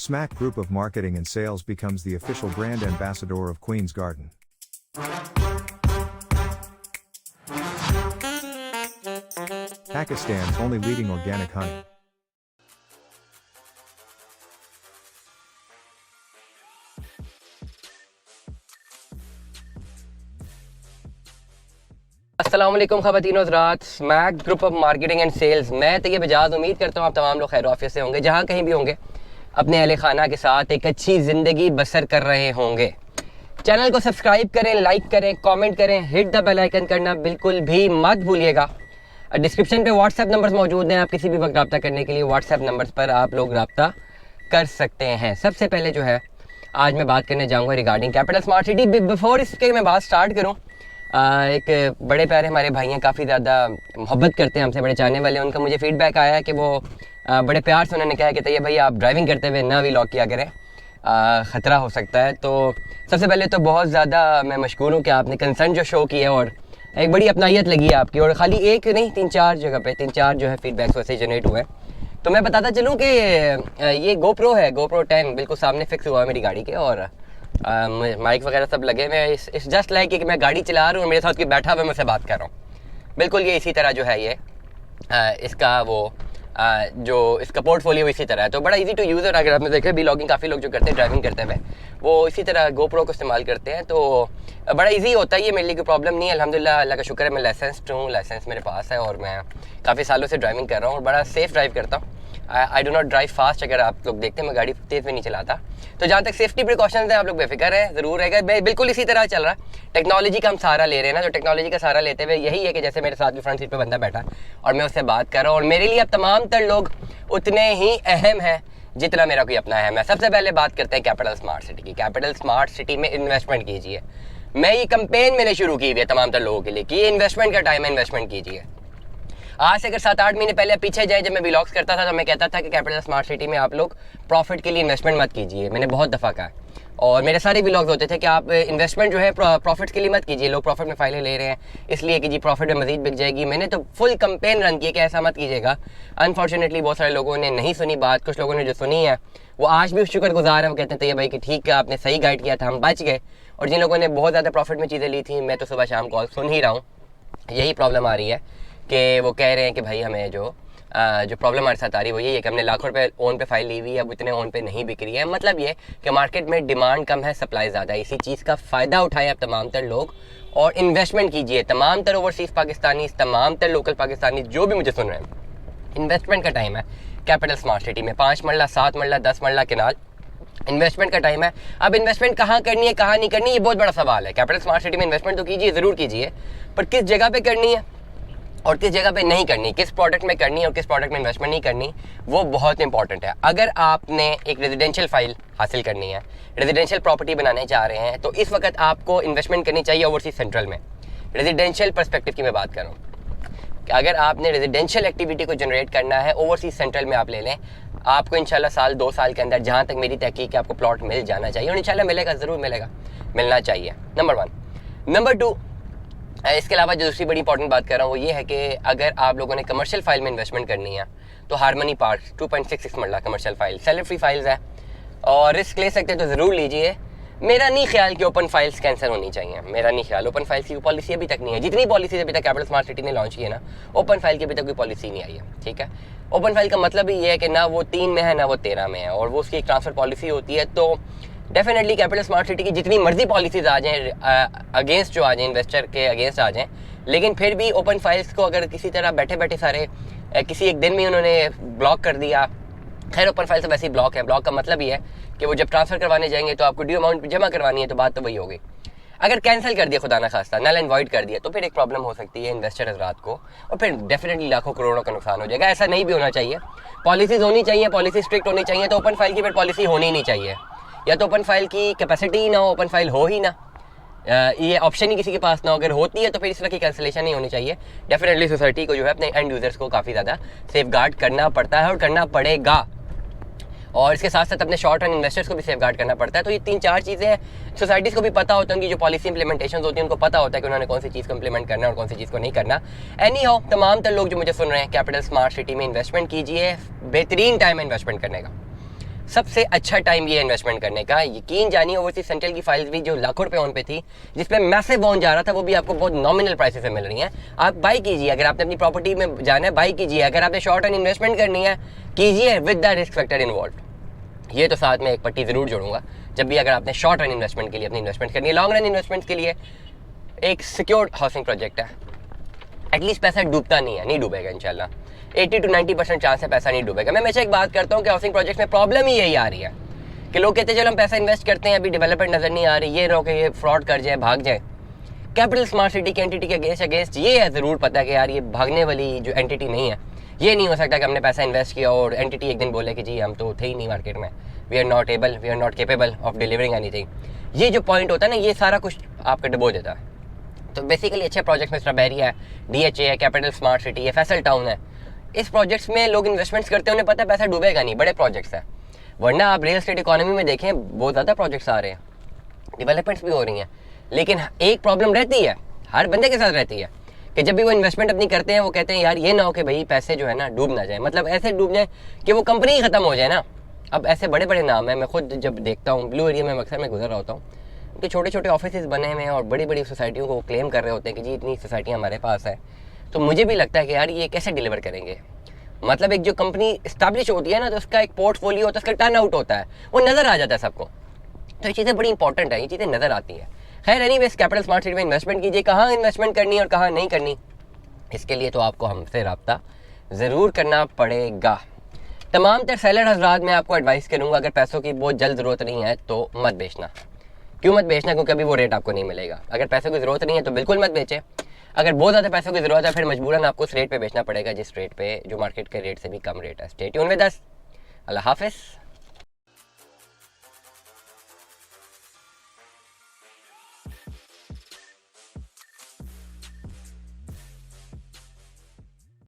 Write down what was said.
Smack Group of Marketing and Sales becomes the official brand ambassador of Queen's Garden. Pakistan's only leading organic honey. अस्सलाम वालेकुम ख़वातीन हज़रात, Smack group of marketing and sales. मैं तैयब एजाज़ उम्मीद करता हूँ आप तमाम लोग खैर आफियत से होंगे, जहाँ कहीं भी होंगे अपने अहले खाना के साथ एक अच्छी ज़िंदगी बसर कर रहे होंगे। चैनल को सब्सक्राइब करें, लाइक करें, कमेंट करें, हिट द बेल आइकन करना बिल्कुल भी मत भूलिएगा। डिस्क्रिप्शन पे व्हाट्सएप नंबर्स मौजूद हैं, आप किसी भी वक्त रब्ता करने के लिए व्हाट्सएप नंबर्स पर आप लोग रब्ता कर सकते हैं। सबसे पहले जो है आज मैं बात करने जाऊँगा regarding capital smart city. Before इसके मैं बात स्टार्ट करूँ, एक बड़े प्यारे हमारे भाई हैं, काफ़ी ज़्यादा मोहब्बत करते हैं हमसे, बड़े चाहने वाले हैं। उनका मुझे फीडबैक आया है कि वो बड़े प्यार से उन्होंने कहा कि तैयब भाई आप ड्राइविंग करते हुए ना व्लॉग किया करें, ख़तरा हो सकता है। तो सबसे पहले तो बहुत ज़्यादा मैं मशकूर हूँ कि आपने कंसर्न जो शो किया और एक बड़ी अपनायत लगी है आपकी, और ख़ाली एक नहीं 3-4 जगह पे 3-4 जो है फीडबैक्स वैसे जनरेट हुए। तो मैं बताता चलूँ कि ये GoPro है, GoPro 10 बिल्कुल सामने फिक्स हुआ है मेरी गाड़ी के, और माइक वगैरह सब लगे हुए हैं। इस जस्ट लाइक कि मैं गाड़ी चला रहा हूँ और मेरे साथ कोई बैठा हुआ मैं उससे बात कर रहा हूँ। बिल्कुल ये इसी तरह जो है ये इसका वो जो इसका पोर्टफोलियो इसी तरह है, तो बड़ा इजी टू यूज़ है। अगर आपने देखा व्लॉगिंग काफ़ी लोग जो करते हैं ड्राइविंग करते हुए वो इसी तरह GoPro को इस्तेमाल करते हैं, तो बड़ा इजी होता है। ये मेरे लिए कोई प्रॉब्लम नहीं है, अल्हम्दुलिल्लाह, अल्लाह का शुक्र है। मैं लाइसेंस्ड हूँ, लाइसेंस मेरे पास है और मैं काफ़ी सालों से ड्राइविंग कर रहा हूँ और बड़ा सेफ़ ड्राइव करता हूँ। I do not drive fast, अगर आप लोग देखते हैं मैं गाड़ी तेज़ में नहीं चलाता। तो जहाँ तक सेफ्टी प्रिकॉशंस हैं आप लोग बेफिक्र हैं, ज़रूर रहेगा। बिल्कुल इसी तरह चल रहा है। टेक्नोलॉजी का हम सहारा ले रहे हैं ना, तो टेक्नोलॉजी का सहारा लेते हुए यही है कि जैसे मेरे साथ भी फ्रंट सीट पे बंदा बैठा और मैं उससे बात कर रहा हूँ, और मेरे लिए अब तमाम तर लोग उतने ही अहम हैं जितना मेरा कोई अपना अहम है। सबसे पहले बात करते हैं कैपिटल स्मार्ट सिटी की। कैपिटल स्मार्ट सिटी में इन्वेस्टमेंट कीजिए। मैं ये कंपेन मैंने शुरू की हुई है तमाम तर लोगों के लिए कि ये इन्वेस्टमेंट का टाइम है, इन्वेस्टमेंट कीजिए। आज से अगर 7-8 महीने पहले पीछे जाए, जब मैं व्लॉग्स करता था तो मैं कहता था कि कैपिटल स्मार्ट सिटी में आप लोग प्रॉफिट के लिए इन्वेस्टमेंट मत कीजिए। मैंने बहुत दफ़ा कहा, और मेरे सारे व्लॉग्स होते थे कि आप इन्वेस्टमेंट जो है प्रॉफिट के लिए मत कीजिए। लोग प्रॉफिट में फाइलें ले रहे हैं इसलिए कि जी प्रॉफिट में मजीद बिक जाएगी। मैंने तो फुल कंपेन रन किया कि ऐसा मत कीजिएगा। अनफॉर्चुनेटली बहुत सारे लोगों ने नहीं सुनी बात। कुछ लोगों ने जो सुनी है वो आज भी शुक्रगुजार है, वो कहते हैं तो ये भाई कि ठीक है आपने सही गाइड किया था, हम बच गए। और जिन लोगों ने बहुत ज़्यादा प्रॉफिट में चीज़ें ली थी, मैं तो सुबह शाम कॉल सुन ही रहा हूँ, यही प्रॉब्लम आ रही है कि वो कह रहे हैं कि भाई हमें जो प्रॉब्लम हमारे साथ आ रही है वो यही है कि हमने लाखों रुपए ओन पे फाइल ली हुई है, अब इतने ओन पे नहीं बिक रही है। मतलब ये कि मार्केट में डिमांड कम है, सप्लाई ज़्यादा है। इसी चीज़ का फ़ायदा उठाएं आप तमाम तर लोग और इन्वेस्टमेंट कीजिए। तमाम तर ओवरसीज़ पाकिस्तानी, तमाम तर लोकल पाकिस्तानी जो भी मुझे सुन रहे हैं, इन्वेस्टमेंट का टाइम है कैपिटल स्मार्ट सिटी में। 5 मरला, 7 मरला, 10 मरला केनाल इन्वेस्टमेंट का टाइम है। अब इन्वेस्टमेंट कहाँ करनी है, कहाँ नहीं करनी, ये बहुत बड़ा सवाल है। कैपिटल स्मार्ट सिटी में इन्वेस्टमेंट तो कीजिए, ज़रूर कीजिए, पर किस जगह पे करनी है और किस जगह पे नहीं करनी, किस प्रोडक्ट में करनी है और किस प्रोडक्ट में इन्वेस्टमेंट नहीं करनी, वो बहुत इंपॉर्टेंट है। अगर आपने एक रेजिडेंशियल फाइल हासिल करनी है, रेजिडेंशियल प्रॉपर्टी बनाने जा रहे हैं, तो इस वक्त आपको इन्वेस्टमेंट करनी चाहिए ओवरसीज सेंट्रल में। रेजिडेंशियल पर्सपेक्टिव की मैं बात कर रहा हूँ कि अगर आपने रेजिडेंशियल एक्टिविटी को जनरेट करना है, ओवरसीज सेंट्रल में आप ले लें, आपको इंशाल्लाह 1-2 साल के अंदर, जहाँ तक मेरी तहकीक है, आपको प्लॉट मिल जाना चाहिए और इंशाल्लाह मिलेगा, ज़रूर मिलेगा, मिलना चाहिए। नंबर 1। नंबर 2, इसके अलावा जो दूसरी बड़ी इंपॉर्टेंट बात कर रहा हूँ वो ये है कि अगर आप लोगों ने कमर्शियल फाइल में इन्वेस्टमेंट करनी है तो हारमनी पार्क 2.66 मरला commercial file, seller free files है और रिस्क ले सकते हैं तो ज़रूर लीजिए। मेरा नहीं ख्याल कि ओपन फाइल्स कैंसिल होनी चाहिए, मेरा नहीं ख्याल। ओपन फाइल्स की पॉलिसी अभी तक नहीं है। जितनी पॉलिसी अभी तक कैपिटल स्मार्ट सिटी ने लॉन्च की है ना, ओपन फाइल की अभी तक कोई पॉलिसी नहीं आई है। ठीक है, ओपन फाइल का मतलब ही ये है कि ना वो 3 में है ना वो 13 में है, और वो उसकी एक ट्रांसफ़र पॉलिसी होती है। तो डेफिनेटली कैपिटल स्मार्ट सिटी की जितनी मर्जी पॉलिसीज़ आ जाएँ, अगेंस्ट जो आ जाएँ, इन्वेस्टर के अगेंस्ट आ जाएँ, लेकिन फिर भी ओपन फाइल्स को अगर किसी तरह बैठे बैठे सारे किसी एक दिन में उन्होंने ब्लॉक कर दिया, खैर ओपन फाइल से वैसे ही ब्लॉक है। ब्लॉक का मतलब ये है कि वो जब ट्रांसफ़र करवाने जाएंगे तो आपको ड्यू अमाउंट जमा करवानी है, तो बात तो वही होगी। अगर कैंसिल कर दिया, खुदा ना खास्ता नल एंड वॉइड कर दिया, तो फिर एक प्रॉब्लम हो सकती है इन्वेस्टर हज़रात को, और फिर डेफिनेटली लाखों करोड़ों का नुकसान हो जाएगा। ऐसा नहीं भी होना चाहिए। पॉलिसीज़ होनी चाहिए, पॉलिसी स्ट्रिक्ट होनी चाहिए, तो ओपन फाइल की फिर पॉलिसी होनी ही नहीं चाहिए। या तो ओपन फाइल की कैपेसिटी ही ना हो, ओपन फाइल हो ही ना, ये ऑप्शन ही किसी के पास ना हो। अगर होती है तो फिर इस तरह की कैंसिलेशन नहीं होनी चाहिए। डेफिनेटली सोसाइटी को जो है अपने एंड यूज़र्स को काफ़ी ज़्यादा सेफ गार्ड करना पड़ता है और करना पड़ेगा, और इसके साथ साथ अपने शॉर्ट टर्म इन्वेस्टर्स को भी सेफ गार्ड करना पड़ता है। तो ये 3-4 चीज़ें हैं। सोसाइटीज़ को भी पता होता है, उनकी जो पॉलिसी इंप्लीमेंटेशन होती है उनको पता होता है कि उन्होंने कौन सी चीज़ को इंप्लीमेंट करना है और कौन सी चीज़ को नहीं करना। एनी हाउ, तमाम तर लोग जो मुझे सुन रहे हैं, कैपिटल स्मार्ट सिटी में इन्वेस्टमेंट कीजिए, बेहतरीन टाइम है इन्वेस्टमेंट करने का। सबसे अच्छा टाइम ये है इन्वेस्टमेंट करने का। यकीन जानिए ओवरसीज सेंट्रल की फाइल्स भी जो लाखों रुपए ऑन पे थी, जिसपे मैसिव बॉन्ड जा रहा था, वो भी आपको बहुत नॉमिनल प्राइसेस में मिल रही हैं। आप बाई कीजिए, अगर आपने अपनी प्रॉपर्टी में जाना है बाई कीजिए, अगर आपने शॉर्ट टर्म इन्वेस्टमेंट करनी है कीजिए with the risk factor involve. ये तो साथ में एक पट्टी ज़रूर जोड़ूंगा, जब भी अगर आपने शॉर्ट रन इन्वेस्टमेंट के लिए अपनी इन्वेस्टमेंट करनी है। लॉन्ग रन इन्वेस्टमेंट के लिए एक सिक्योर्ड हाउसिंग प्रोजेक्ट है, एटलीस्ट पैसा डूबता नहीं है, नहीं डूबेगा इंशाल्लाह। 80 to 90% चांस है पैसा नहीं डूबेगा। मैं हमेशा एक बात करता हूँ कि हाउसिंग प्रोजेक्ट में प्रॉब्लम ही यही आ रही है कि लोग कहते हैं चलो हम पैसा इन्वेस्ट करते हैं, अभी डेवलपमेंट नज़र नहीं आ रही, ये रहो कि ये फ्रॉड कर जाए, भाग जाए। कैपिटल स्मार्ट सिटी की एंटिटी के अगेंस्ट ये है, ज़रूर पता है कि यार ये भागने वाली जो एंटिटी नहीं है। ये नहीं हो सकता कि हमने पैसा इन्वेस्ट किया और एंटिटी एक दिन बोले कि जी हम तो थे ही नहीं मार्केट में, we are not able, we are not capable of delivering anything. ये जो पॉइंट होता है ना, ये सारा कुछ आपका डुबो देता है। तो बेसिकली अच्छे प्रोजेक्ट में स्ट्रॉबेरी है, DHA है, कैपिटल स्मार्ट सिटी है, फैसल टाउन है, इस प्रोजेक्ट्स में लोग इन्वेस्टमेंट्स करते हैं, उन्हें पता है पैसा डूबेगा नहीं, बड़े प्रोजेक्ट्स हैं। वरना आप रियल एस्टेट इकोनॉमी में देखें बहुत ज़्यादा प्रोजेक्ट्स आ रहे हैं, डेवलपमेंट्स भी हो रही हैं, लेकिन एक प्रॉब्लम रहती है, हर बंदे के साथ रहती है कि जब भी वो इन्वेस्टमेंट अपनी करते हैं वो कहते हैं यार ये ना हो कि भाई पैसे जो है ना डूब ना जाए, मतलब ऐसे डूब जाए कि वो कंपनी ही ख़त्म हो जाए ना। अब ऐसे बड़े बड़े नाम हैं, मैं खुद जब देखता हूँ ब्लू एरिया में अक्सर मैं गुजर रहा होता हूँ, उनके छोटे छोटे ऑफिस बने हुए हैं और बड़ी बड़ी सोसाइटियों को वो क्लेम कर रहे होते हैं कि जी इतनी सोसाइटियाँ हमारे पास है। तो मुझे भी लगता है कि यार ये कैसे डिलीवर करेंगे। मतलब एक जो कंपनी इस्टेब्लिश होती है ना, तो उसका एक पोर्टफोलियो होता है, उसका टर्न आउट होता है, वो नज़र आ जाता है सबको। तो ये चीज़ें बड़ी इंपॉर्टेंट है, ये चीज़ें नज़र आती हैं। खैर एनीवेज, कैपिटल स्मार्ट सिटी में इन्वेस्टमेंट कीजिए, कहाँ इन्वेस्टमेंट करनी है और कहाँ नहीं करनी, इसके लिए तो आपको हमसे रब्ता ज़रूर करना पड़ेगा। तमाम तर सेलर हजरात मैं आपको एडवाइस करूँगा, अगर पैसों की बहुत जल्द ज़रूरत नहीं है तो मत बेचना। क्यों मत बेचना? क्योंकि अभी वो रेट आपको नहीं मिलेगा। अगर पैसों की ज़रूरत नहीं है तो बिल्कुल मत बेचें। अगर बहुत ज़्यादा पैसों की ज़रूरत है फिर मजबूरन आपको उस रेट पे बेचना पड़ेगा जिस रेट पे जो मार्केट के रेट से भी कम रेट है। Stay tune with us. Allah हाफिज़।